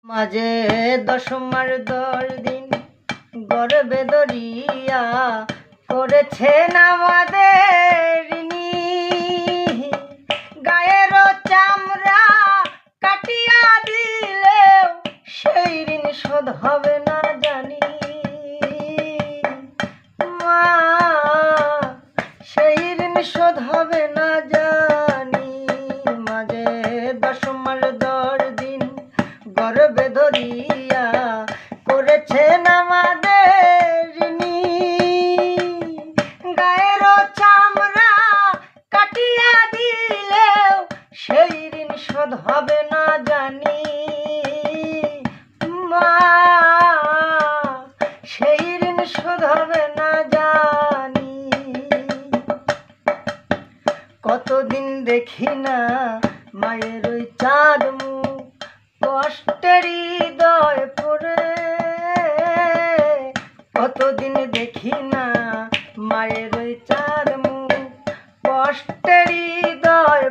মাঝে দশমার 10 দিন গর্বে দরিয়া করেছেন আমাদের ঋণী। গায়ের চামড়া কাটিয়া দিলেও সেই ঋণ শোধ হবে না জানি। মা, সেই ঋণ শোধ হবে না জানি। মাঝে দশমার 10 দিন গর্বে ধরিয়া করেছেন আমাদের ঋণী। গায়ের চামড়া কাটিয়া দিলেও সেই ঋণ শোধ হবে না জানি। মা, সেই ঋণ শোধ হবে না জানি। কতদিন দেখি না মায়ের ওই চাঁদ মুখ, কষ্টের হৃদয় পড়ে। কতদিন দেখি না মায়ের ওই চাঁদ মুখ, কষ্টের হৃদয়